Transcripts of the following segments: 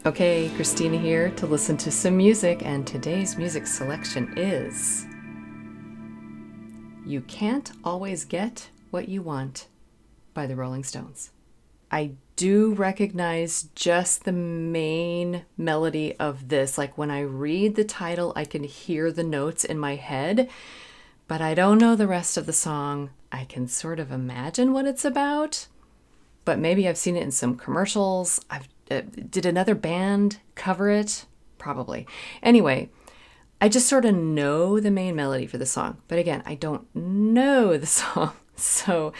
Okay, Christina here to listen to some music, and today's music selection is You Can't Always Get What You Want by the Rolling Stones. I do recognize just the main melody of this. Like when I read the title, I can hear the notes in my head, but I don't know the rest of the song. I can sort of imagine what it's about, but maybe I've seen it in some commercials. Did another band cover it? Probably. Anyway, I just sort of know the main melody for the song. But again, I don't know the song. So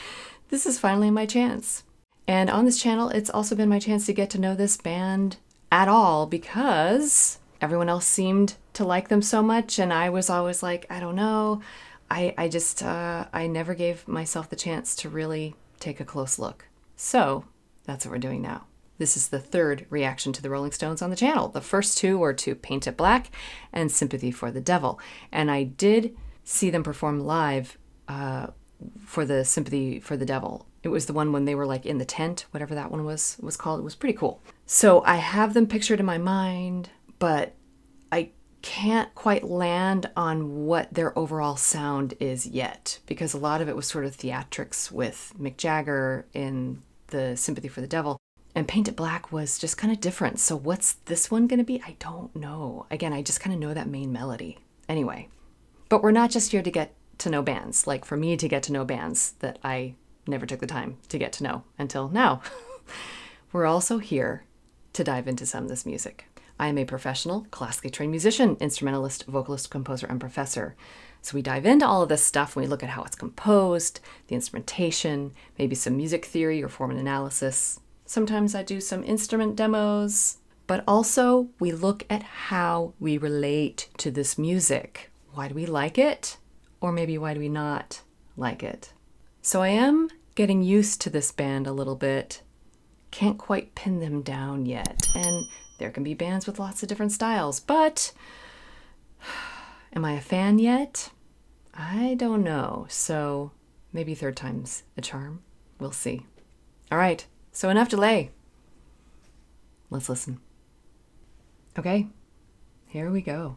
this is finally my chance. And on this channel, it's also been my chance to get to know this band at all because everyone else seemed to like them so much. And I was always like, I don't know. I never gave myself the chance to really take a close look. So that's what we're doing now. This is the third reaction to the Rolling Stones on the channel. The first two were to Paint It Black and Sympathy for the Devil. And I did see them perform live for the Sympathy for the Devil. It was the one when they were like in the tent, whatever that one was called. It was pretty cool. So I have them pictured in my mind, but I can't quite land on what their overall sound is yet, because a lot of it was sort of theatrics with Mick Jagger in the Sympathy for the Devil. And Paint It Black was just kind of different. So what's this one going to be? I don't know. Again, I just kind of know that main melody. Anyway, but we're not just here to get to know bands. Like for me to get to know bands that I never took the time to get to know until now. We're also here to dive into some of this music. I am a professional, classically trained musician, instrumentalist, vocalist, composer, and professor. So we dive into all of this stuff and we look at how it's composed, the instrumentation, maybe some music theory or form analysis. Sometimes I do some instrument demos, but also we look at how we relate to this music. Why do we like it? Or maybe why do we not like it? So I am getting used to this band a little bit. Can't quite pin them down yet. And there can be bands with lots of different styles, but am I a fan yet? I don't know. So maybe third time's a charm. We'll see. All right. So enough delay. Let's listen. Okay, here we go.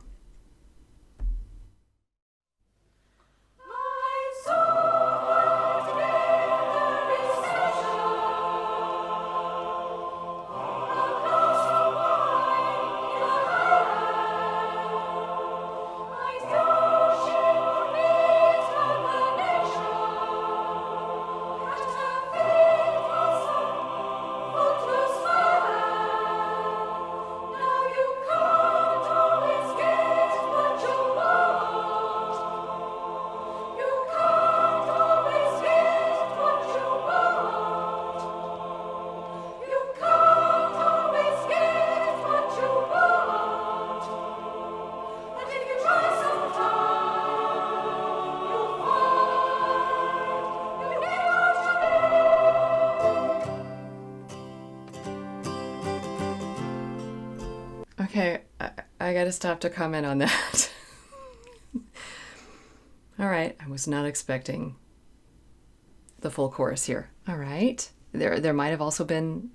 Okay, I gotta stop to comment on that. All right, I was not expecting the full chorus here. All right, there might have also been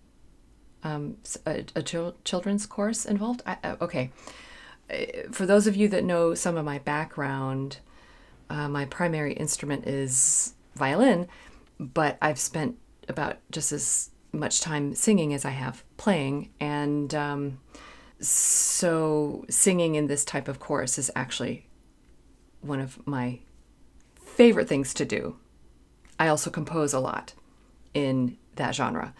a children's chorus involved. Okay, for those of you that know some of my background, my primary instrument is violin, but I've spent about just as much time singing as I have playing, and so singing in this type of chorus is actually one of my favorite things to do. I also compose a lot in that genre.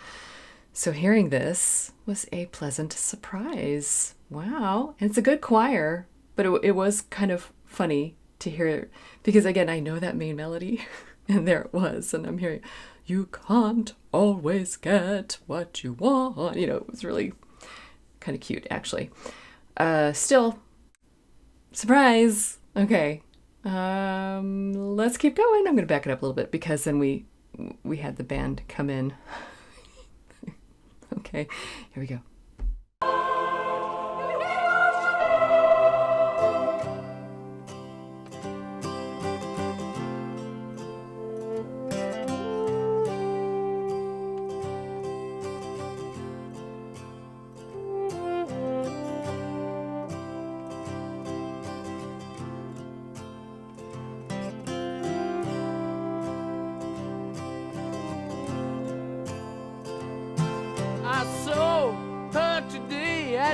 So hearing this was a pleasant surprise. Wow. And it's a good choir, but it was kind of funny to hear it because, again, I know that main melody and there it was. And I'm hearing, you can't always get what you want. You know, it was really kind of cute, actually. Still, surprise. Okay. Let's keep going. I'm going to back it up a little bit because then we had the band come in. Okay, here we go.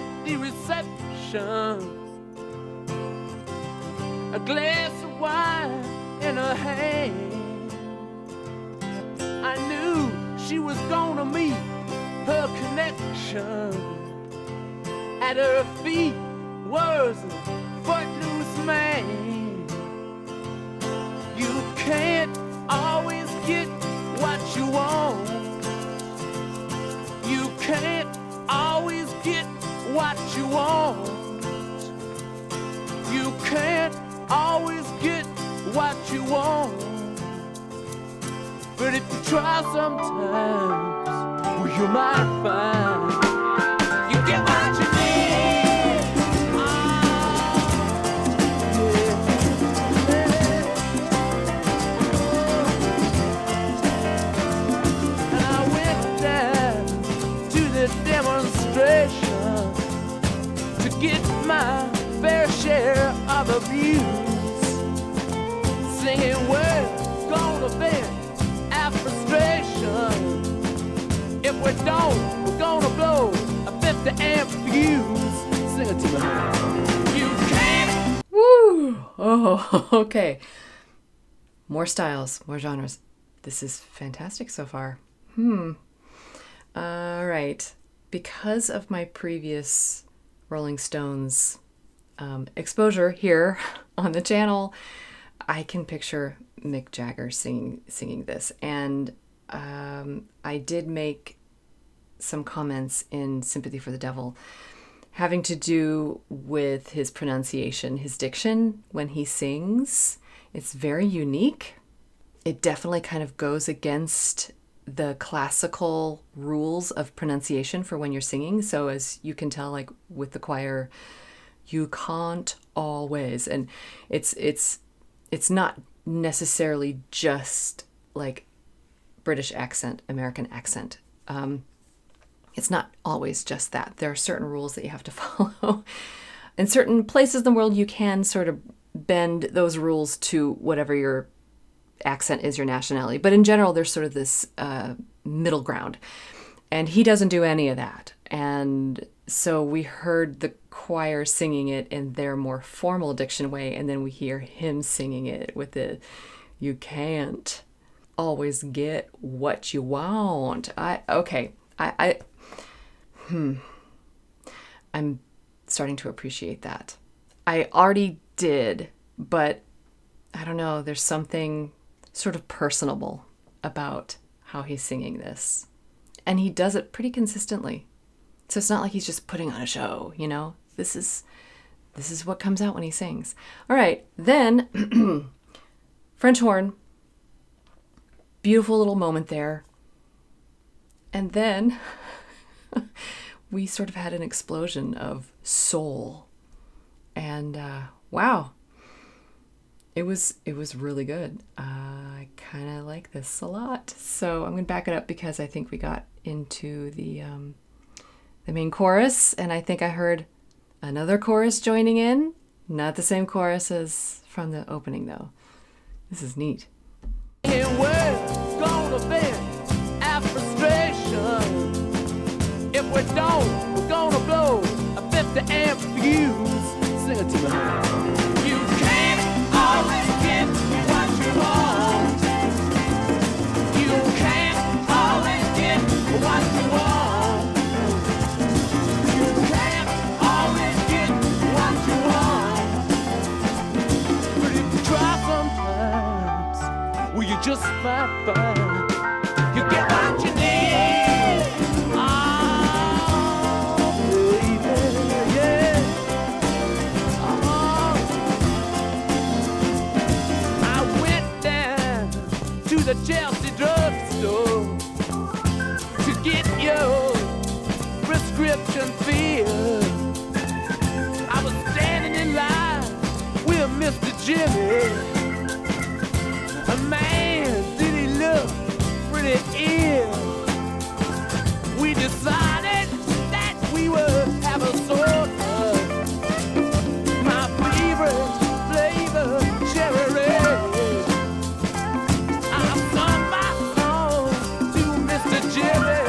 at the reception, a glass of wine in her hand. I knew she was gonna meet her connection. At her feet was a footloose man. You can't always get what you want. You can't always get what you want. You can't always get what you want. But if you try sometimes, well, you might find you get what you need. And I went down to the demonstration to get my fair share of abuse, singing we're gonna vent our frustration. If we don't, we're gonna blow a 50 amp fuse. Sing it to me. You can't. Woo! Oh, okay. More styles, more genres. This is fantastic so far. All right. Because of my previous Rolling Stones exposure here on the channel, I can picture Mick Jagger singing this. And I did make some comments in Sympathy for the Devil having to do with his pronunciation, his diction when he sings. It's very unique. It definitely kind of goes against the classical rules of pronunciation for when you're singing. So as you can tell, like with the choir, you can't always, and it's not necessarily just like British accent, American accent. It's not always just that. There are certain rules that you have to follow. In certain places in the world, you can sort of bend those rules to whatever your accent is, your nationality. But in general, there's sort of this middle ground. And he doesn't do any of that. And so we heard the choir singing it in their more formal diction way, and then we hear him singing it with the, you can't always get what you want. I'm starting to appreciate that. I already did, but I don't know, there's something sort of personable about how he's singing this. And he does it pretty consistently. So it's not like he's just putting on a show, you know? This is what comes out when he sings. All right, then French horn. Beautiful little moment there. And then we sort of had an explosion of soul. And wow. It was really good. I kind of like this a lot. So I'm going to back it up because I think we got into the main chorus, and I think I heard another chorus joining in. Not the same chorus as from the opening, though. This is neat. And we're gonna vent our frustration. If we don't, we're gonna blow a 50 amp fuse. Sing it to me. You can't always get what you want. You can't always get what you want. You can't always get what you want. But if you try sometimes, well, you just might find you get what you need. Oh, baby, yeah. Oh. I went down to the Chelsea drugstore to get your prescription filled. I was standing in line with Mr. Jimmy. Man, did he look pretty ill. We decided that we would have a soda. My favorite flavor, cherry red. I sung my song to Mr. Jimmy.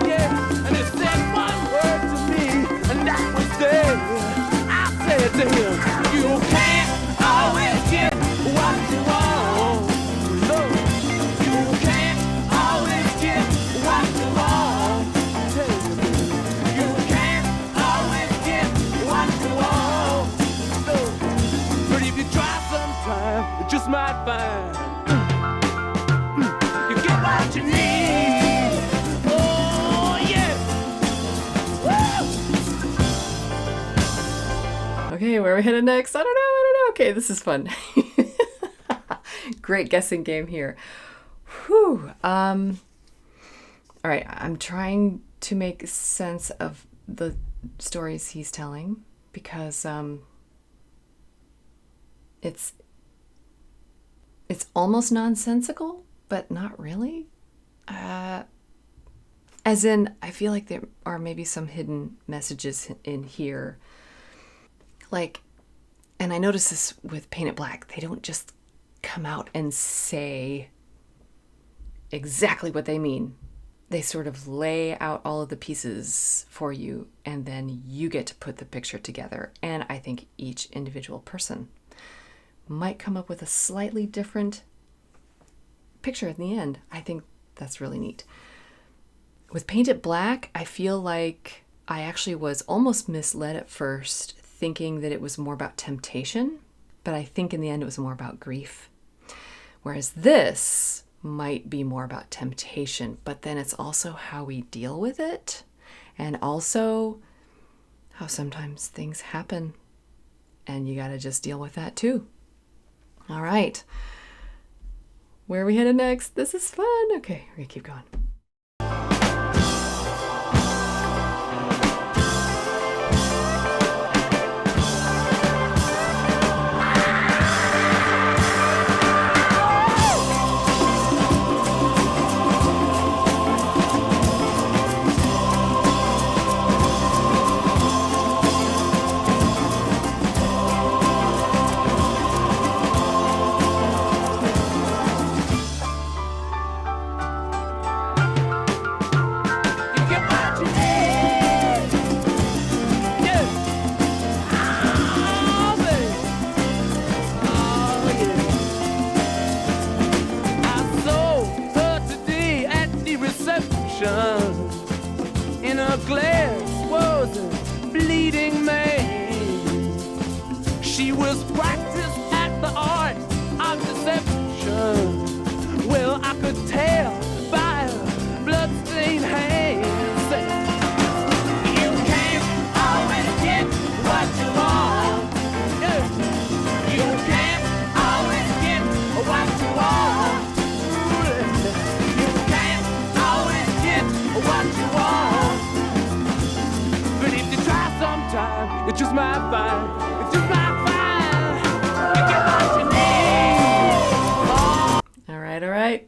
Yeah, and he said one word to me. Okay, where are we headed next? I don't know. Okay, this is fun. Great guessing game here. Whew. All right, I'm trying to make sense of the stories he's telling because it's almost nonsensical, but not really. As in, I feel like there are maybe some hidden messages in here. Like, and I notice this with Paint It Black, they don't just come out and say exactly what they mean. They sort of lay out all of the pieces for you, and then you get to put the picture together. And I think each individual person might come up with a slightly different picture in the end. I think that's really neat. With Paint It Black, I feel like I actually was almost misled at first, thinking that it was more about temptation, but I think in the end it was more about grief. Whereas this might be more about temptation, but then it's also how we deal with it, and also how sometimes things happen and you gotta just deal with that too. All right, where are we headed next? This is fun. Okay, we're gonna keep going. In a glass was a bleeding man. She was practiced at the art of deception. Well, I could tell by her bloodstained hands. You can't always get what you want. You can't always get what you want. You can't always get what you want. But if you try sometime, you just might find, you just might find, you get what you need. All right.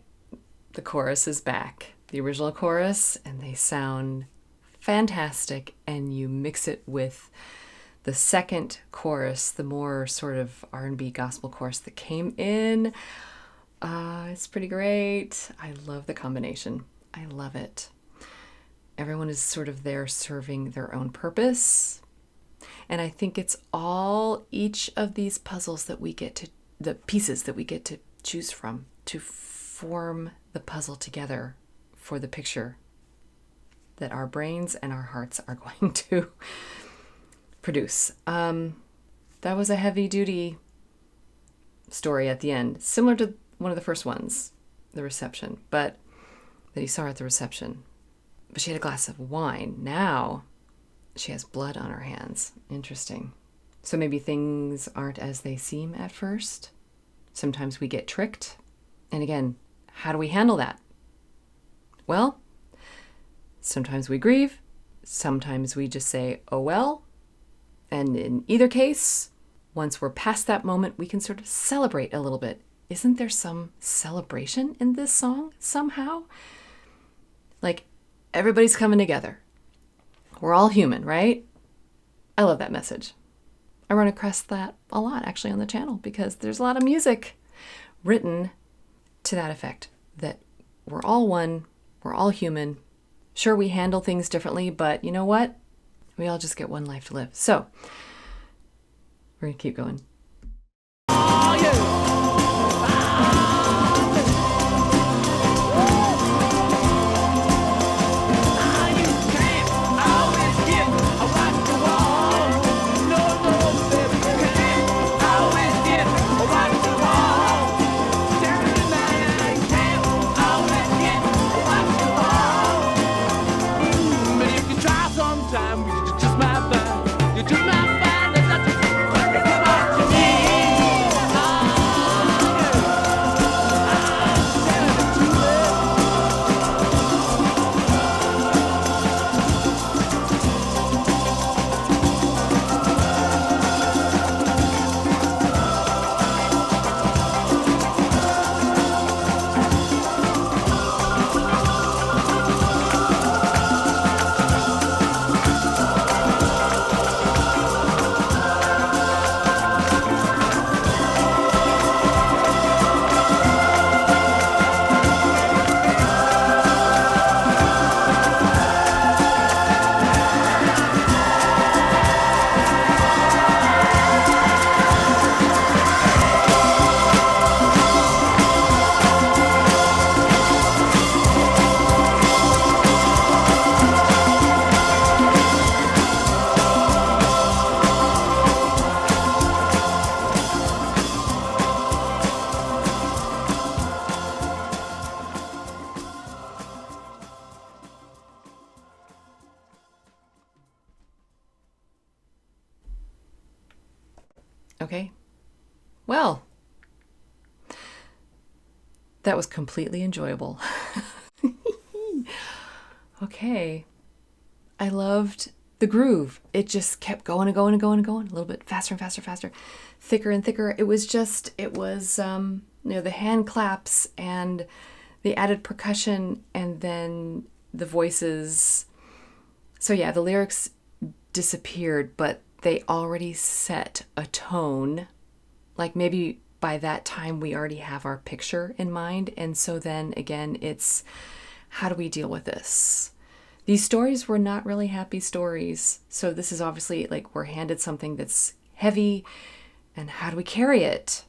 The chorus is back. The original chorus, and they sound fantastic, and you mix it with the second chorus, the more sort of R&B gospel chorus that came in. It's pretty great. I love the combination. I love it. Everyone is sort of there serving their own purpose. And I think it's all each of these puzzles that we get to, the pieces that we get to choose from to form the puzzle together for the picture that our brains and our hearts are going to produce. That was a heavy duty story at the end, similar to one of the first ones, the reception, but that he saw at the reception. But she had a glass of wine. Now she has blood on her hands. Interesting. So maybe things aren't as they seem at first. Sometimes we get tricked. And again, how do we handle that? Well, sometimes we grieve. Sometimes we just say, oh well. And in either case, once we're past that moment, we can sort of celebrate a little bit. Isn't there some celebration in this song somehow? Like, everybody's coming together. We're all human, right? I love that message. I run across that a lot actually on the channel because there's a lot of music written to that effect, that we're all one, we're all human. Sure, we handle things differently, but you know what? We all just get one life to live. So we're gonna keep going. Oh, yeah. Okay. Well, that was completely enjoyable. Okay. I loved the groove. It just kept going and going and going and going, a little bit faster and faster, faster, thicker and thicker. It was the hand claps and the added percussion and then the voices. So yeah, the lyrics disappeared, but they already set a tone. Like maybe by that time we already have our picture in mind. And so then again, it's how do we deal with this? These stories were not really happy stories. So this is obviously like we're handed something that's heavy, and how do we carry it?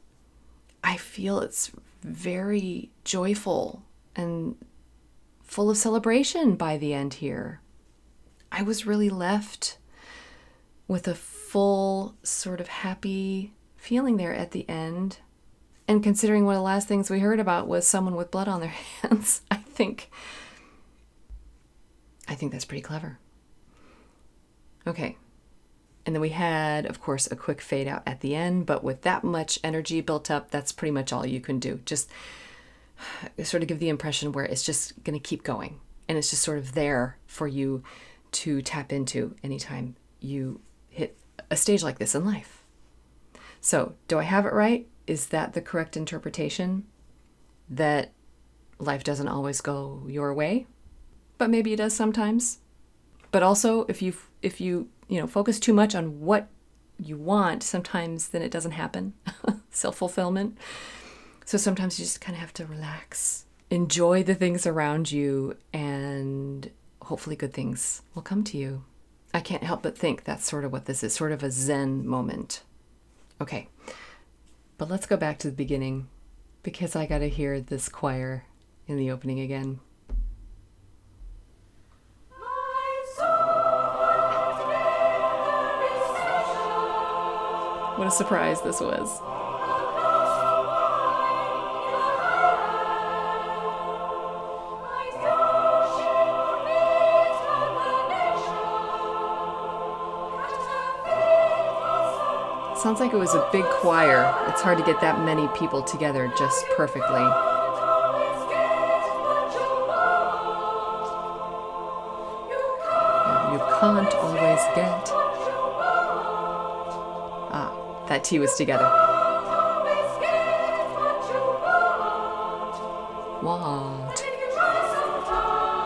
I feel it's very joyful and full of celebration by the end here. I was really left with a full sort of happy feeling there at the end. And considering one of the last things we heard about was someone with blood on their hands, I think that's pretty clever. Okay. And then we had, of course, a quick fade out at the end, but with that much energy built up, that's pretty much all you can do. Just sort of give the impression where it's just going to keep going. And it's just sort of there for you to tap into anytime you hit a stage like this in life. So, do I have it right? Is that the correct interpretation? That life doesn't always go your way? But maybe it does sometimes. But also, if you focus too much on what you want, sometimes then it doesn't happen. Self-fulfillment. So sometimes you just kind of have to relax, enjoy the things around you, and hopefully good things will come to you. I can't help but think that's sort of what this is, sort of a Zen moment. Okay, but let's go back to the beginning because I got to hear this choir in the opening again. What a surprise this was. Sounds like it was a big choir. It's hard to get that many people together just perfectly. You can't always get. That T was together. Want.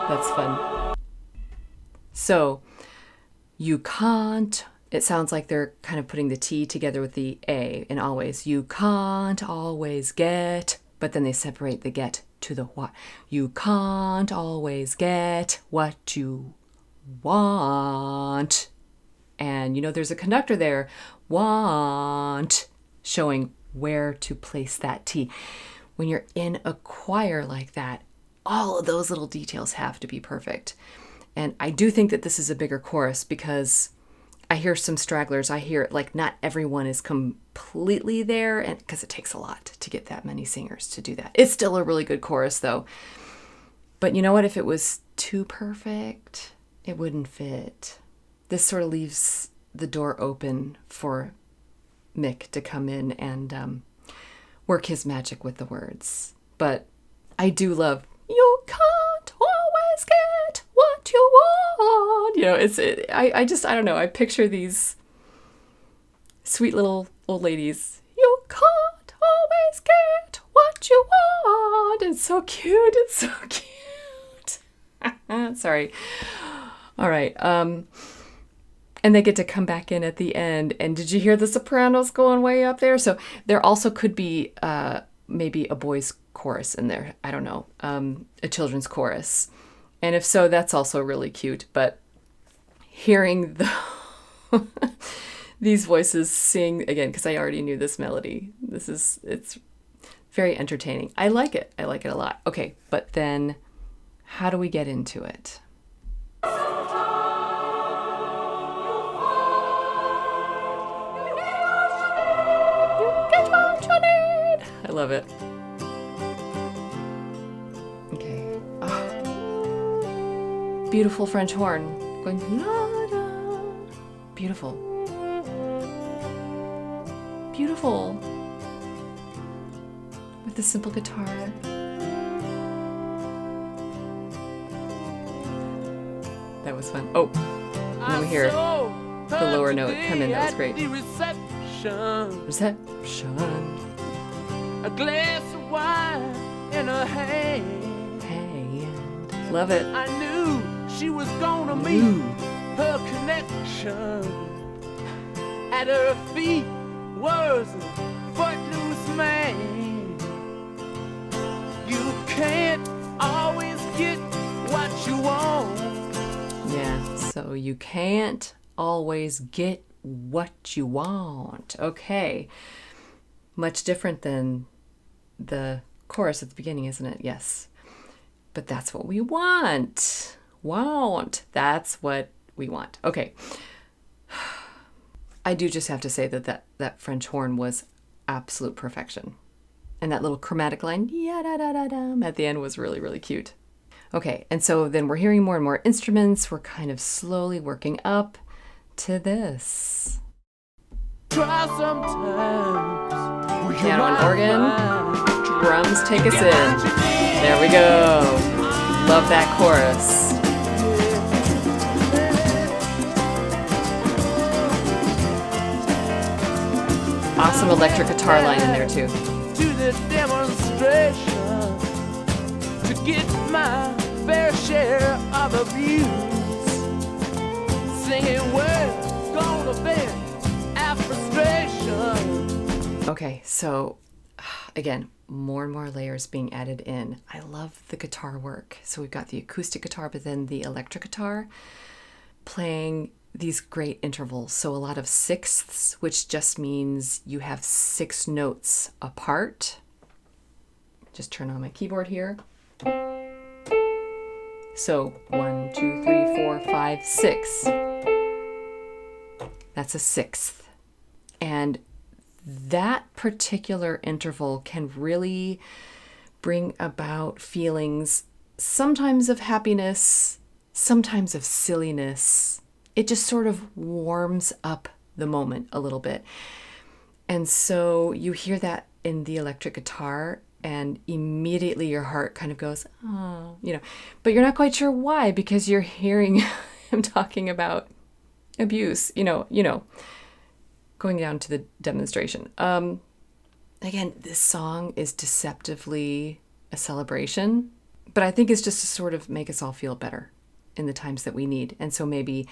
That's fun. So, you can't. It sounds like they're kind of putting the T together with the A in always. You can't always get, but then they separate the get to the what. You can't always get what you want. And there's a conductor there, want, showing where to place that T. When you're in a choir like that, all of those little details have to be perfect. And I do think that this is a bigger chorus because I hear some stragglers. I hear like not everyone is completely there, and because it takes a lot to get that many singers to do that. It's still a really good chorus though. But you know what? If it was too perfect, it wouldn't fit. This sort of leaves the door open for Mick to come in and work his magic with the words. But I do love, you can't always get what you want. I don't know. I picture these sweet little old ladies. You can't always get what you want. It's so cute. It's so cute. Sorry. All right. And they get to come back in at the end. And did you hear the sopranos going way up there? So there also could be maybe a boys' chorus in there. I don't know. A children's chorus. And if so, that's also really cute. But hearing these voices sing again, because I already knew this melody. It's very entertaining. I like it. I like it a lot. Okay, but then how do we get into it? I love it. Okay. Oh. Beautiful French horn going la da. Beautiful. beautiful. With the simple guitar. That was fun. Oh, let me hear the lower note come in. That was great. Reception. A glass of wine in her hand. Love it. I knew she was gonna meet her connection. At her feet was a footloose man. You can't always get what you want. Yeah, so you can't always get what you want. Okay. Much different than the chorus at the beginning, isn't it? Yes. But that's what we want. That's what we want. Okay. I do just have to say that French horn was absolute perfection. And that little chromatic line, ya-da-da-da-dum, at the end was really, really cute. Okay, and so then we're hearing more and more instruments. We're kind of slowly working up to this. Try sometimes. Piano and organ. Drums take us in. There we go. Love that chorus. Awesome electric guitar line in there too. To the demonstration to get my fair share of abuse. Singing we're gonna vent our frustration. Okay, so again, more and more layers being added in. I love the guitar work. So we've got the acoustic guitar, but then the electric guitar playing these great intervals. So a lot of sixths, which just means you have 6 notes apart. Just turn on my keyboard here. So 1, 2, 3, 4, 5, 6. That's a sixth. And that particular interval can really bring about feelings, sometimes of happiness, sometimes of silliness. It just sort of warms up the moment a little bit. And so you hear that in the electric guitar, and immediately your heart kind of goes, oh, but you're not quite sure why, because you're hearing him talking about abuse, going down to the demonstration. Again, this song is deceptively a celebration, but I think it's just to sort of make us all feel better in the times that we need. And so maybe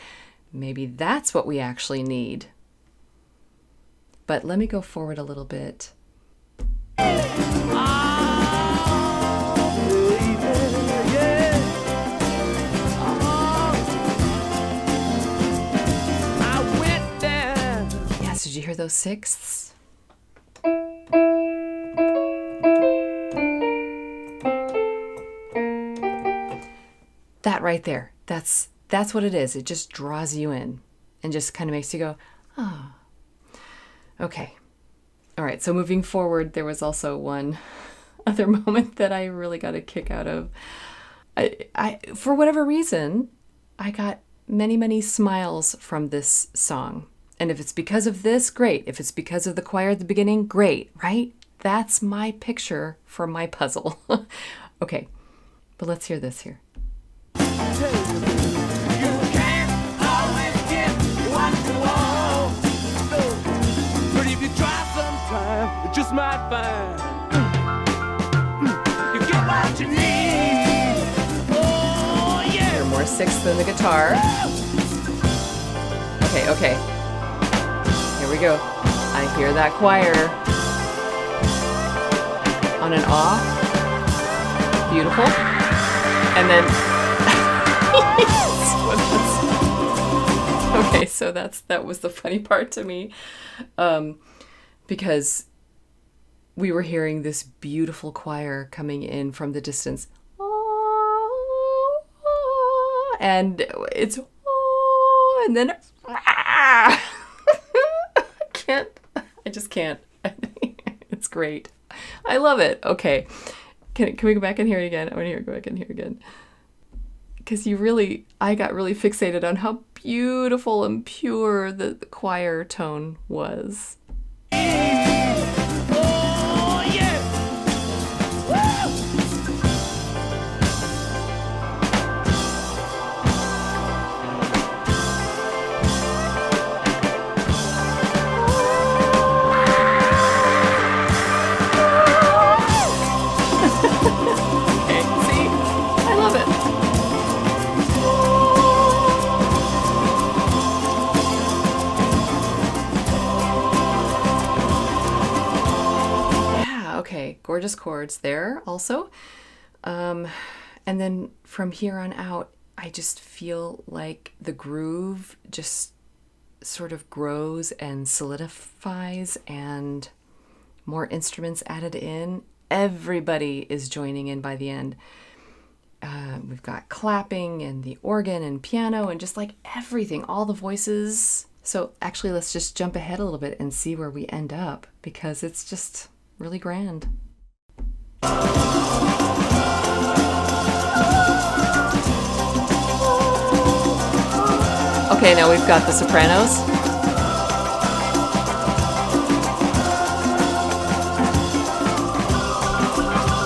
that's what we actually need. But let me go forward a little bit. Yes, did you hear those sixths? That right there, that's what it is. It just draws you in and just kind of makes you go, oh. Okay. All right, so moving forward, there was also one other moment that I really got a kick out of. I for whatever reason, I got many, many smiles from this song. And if it's because of this, great. If it's because of the choir at the beginning, great, right? That's my picture for my puzzle. Okay, but let's hear this here. Just might find you get what you need. Oh yeah. There are more sixths than the guitar. Okay. Here we go. I hear that choir on an off. Beautiful. And then okay, so that was the funny part to me. Because we were hearing this beautiful choir coming in from the distance. And it's and then I just can't. It's great. I love it. Okay. Can we go back and hear it again? I want to go back and hear it again. Because I got really fixated on how beautiful and pure the choir tone was. gorgeous chords there also. And then from here on out, I just feel like the groove just sort of grows and solidifies, and more instruments added in. Everybody is joining in by the end. We've got clapping and the organ and piano and just like everything, all the voices. So actually, let's just jump ahead a little bit and see where we end up, because it's just really grand. Okay, now we've got the sopranos.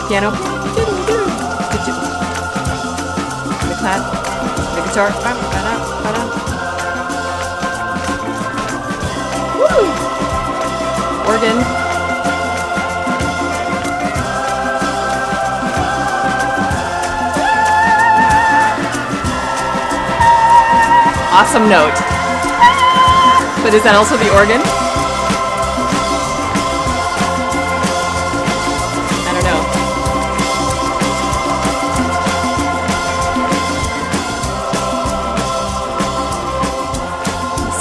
Piano. The clap. The guitar. Woo! Organ. Awesome note. But is that also the organ? I don't know.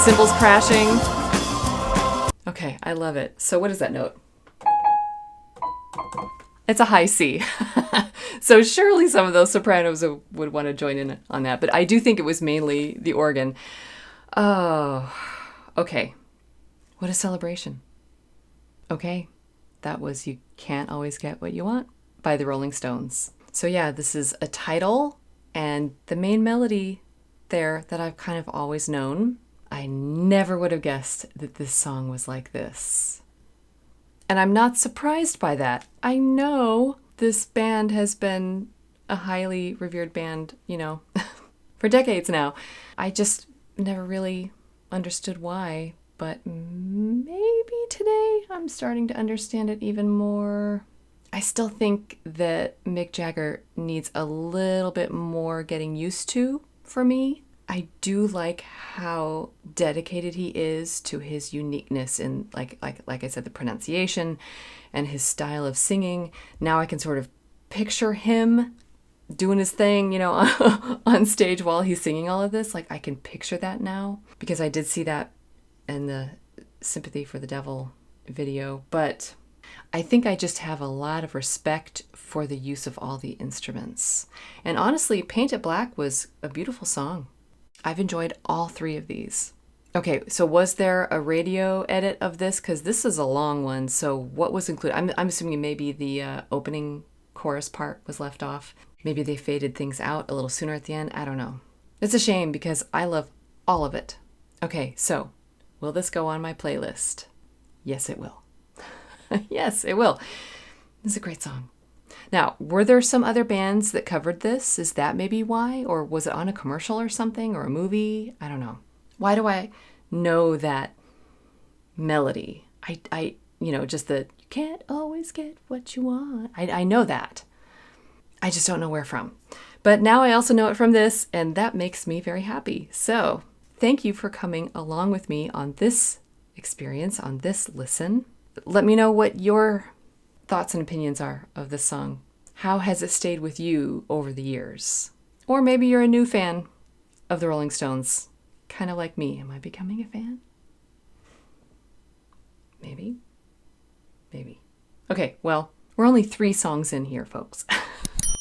Cymbals crashing. Okay, I love it. So what is that note? It's a high C. So surely some of those sopranos would want to join in on that. But I do think it was mainly the organ. Oh, okay. What a celebration. Okay, that was You Can't Always Get What You Want by the Rolling Stones. So yeah, this is a title and the main melody there that I've kind of always known. I never would have guessed that this song was like this. And I'm not surprised by that. I know this band has been a highly revered band, for decades now. I just never really understood why, but maybe today I'm starting to understand it even more. I still think that Mick Jagger needs a little bit more getting used to for me. I do like how dedicated he is to his uniqueness in, like I said, the pronunciation and his style of singing. Now I can sort of picture him doing his thing, on stage while he's singing all of this. Like I can picture that now, because I did see that in the Sympathy for the Devil video. But I think I just have a lot of respect for the use of all the instruments. And honestly, Paint It Black was a beautiful song. I've enjoyed all three of these. Okay, so was there a radio edit of this? Because this is a long one, so what was included? I'm assuming maybe the opening chorus part was left off. Maybe they faded things out a little sooner at the end. I don't know. It's a shame because I love all of it. Okay, so will this go on my playlist? Yes, it will. Yes, it will. This is a great song. Now, were there some other bands that covered this? Is that maybe why? Or was it on a commercial or something, or a movie? I don't know. Why do I know that melody? I just the you can't always get what you want. I know that. I just don't know where from. But now I also know it from this, and that makes me very happy. So thank you for coming along with me on this experience, on this listen. Let me know what your thoughts and opinions are of this song. How has it stayed with you over the years? Or maybe you're a new fan of the Rolling Stones, kind of like me. Am I becoming a fan? Maybe. Okay, well, we're only 3 songs in here, folks.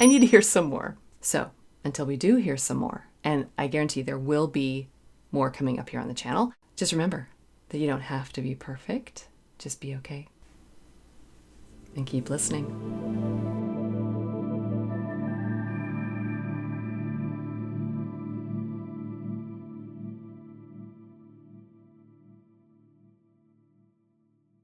I need to hear some more. So until we do hear some more, and I guarantee there will be more coming up here on the channel, just remember that you don't have to be perfect. Just be okay. And keep listening.